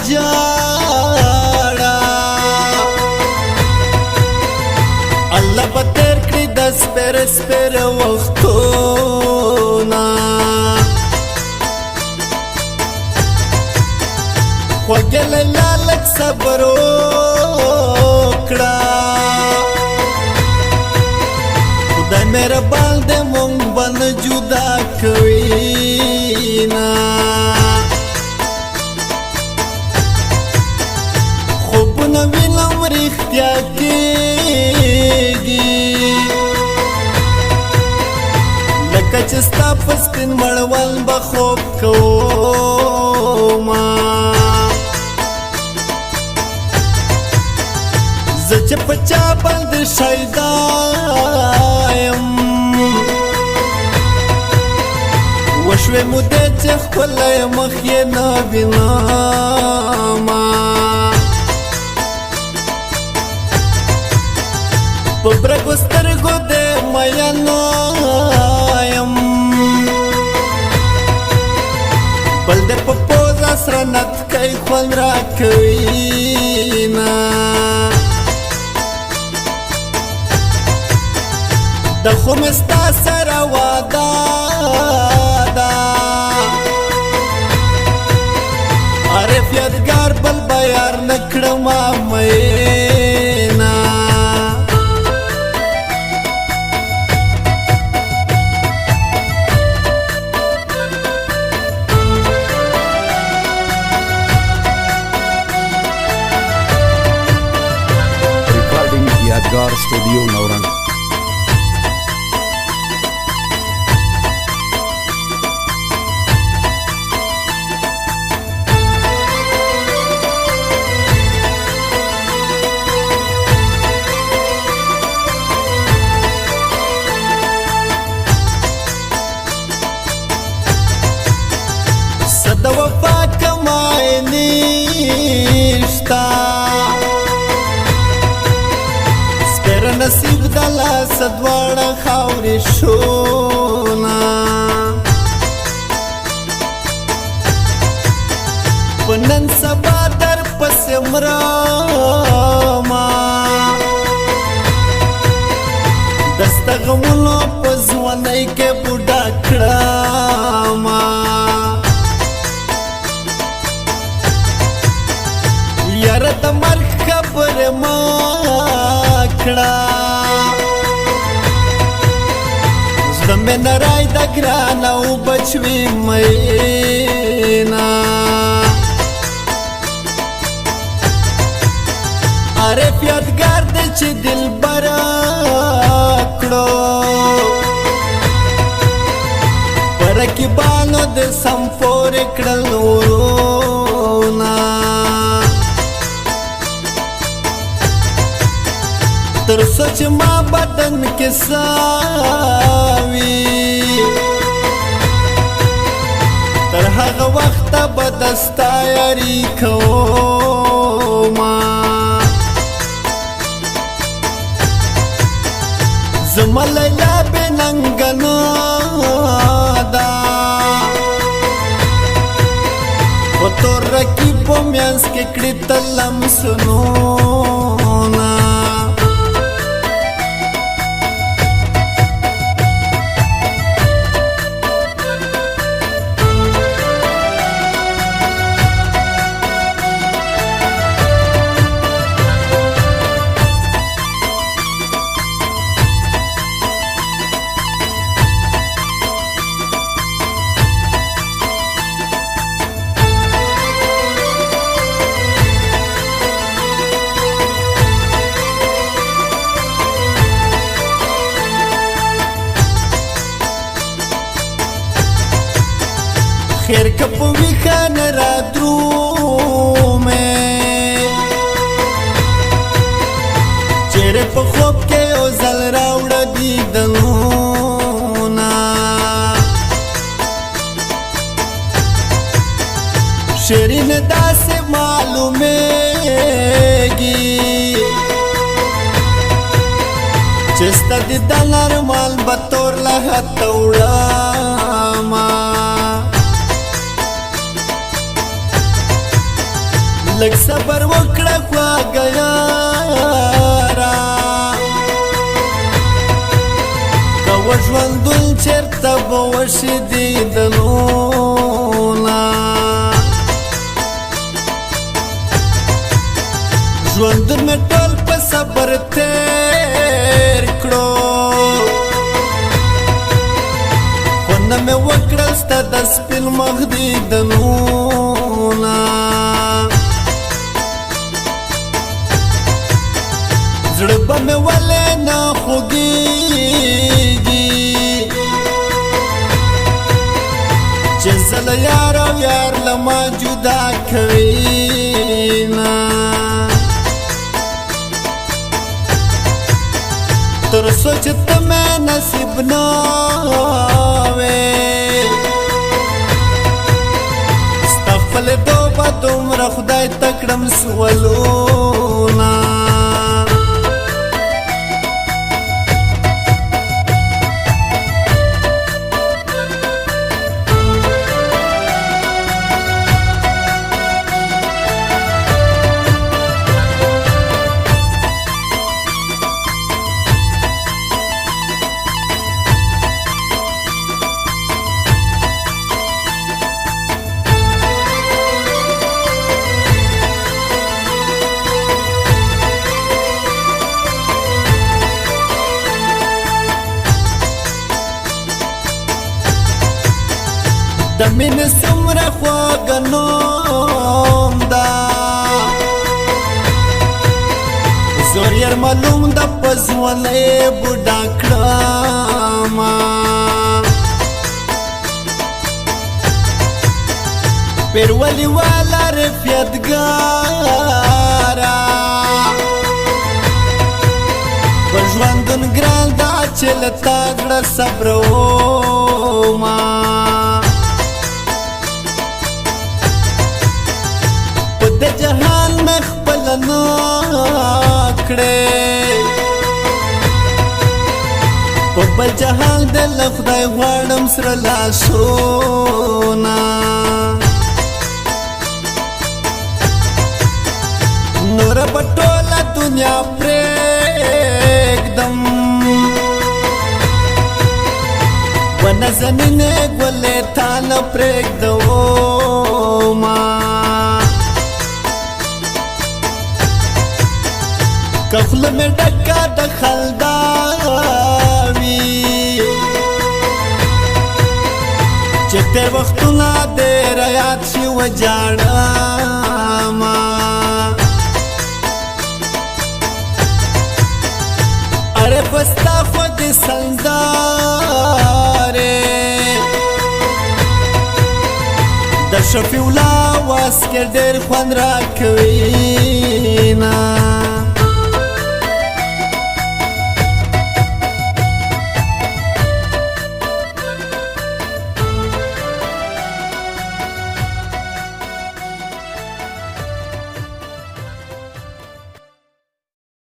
جاړه الله به تیر کړي د سپېر سپېر وختونه خوږې لیلا لږ صبر وکړه خدای مهربان دی مونږ به نه جدا کوي نه خوبونه وینم رښتیا کېږي لکه چې ستا په سپین مړوند به خوب کومه زه چې په چا باندې شیدا یم وشوې مودې چې ښکلی مخ یې نه وینمه په برګو سترګو دې میینه یم بل دې په پوزه سره نتکی خوند راکوي نه د خو مې ستا سره واده ده عارف یادګار بل به یار نه کړمه میینه यादगार स्टूडियो नवरंग सद वफा कमाए निश्ता نصیب دلا سدواړه خاورې شونا په نن سبا در پسې مرمه دسته غمونو په ځوانۍ کې بوډا کړمه یاره د مرګ خبرې ما کړه زړه مې نری د ګرانه او بچوي مینا عارف یادګار دی چې دلبر کړو په رقیبانو د سم پورې کړل ورونه تر سوچ ما بدن کې ساوي تر هغه وخت به دستا یاري کومه زما لیلا بې ننګنه ده په تور رقیبو میانځ کې کړي تلمسونه خیر کپ ویخان را درومه چیرې په خوب کې یو ځل راوړه دیدنونه شیرین داسې معلومیږي چې ستا دیدن ارمان به تور له حته وړمه لږ صبر وکړه خواږه یاره کوه ژوندون چېرته به وشي دیدنونه ژوندون مې ټول په صبر تېر کړو خونه مې وکړل ستا د سپین مخ دیدنونه زړه به مې ولې نه خوږېږي چې زه له یار او یار له ما جدا کوینه تر څو چې ته مې نصیب نه وې ستا په لیدو به دومره خدای ته کړم سوالونه د مینې څومره خواږه نوم ده زور یې معلوم ده په ځوانۍ بوډا کړمه پیرولي والا رفیقتګاره په ژوندون ګران ده چې له تا زړه صبرومه د جهان مې خپله نه کړې په بل جهان د له خدای غواړم سره لاسونه نوره به ټوله دنیا پرېږدم ونازنینې ګلې تا نه پرېږدومه که خوله مې ډکه د خندا وي چې تېر وختونه ډېر یاد شي وجاړمه اره په ستا خوږې سندرې د شفیع الله واس کې ډېر خوند راکوي نه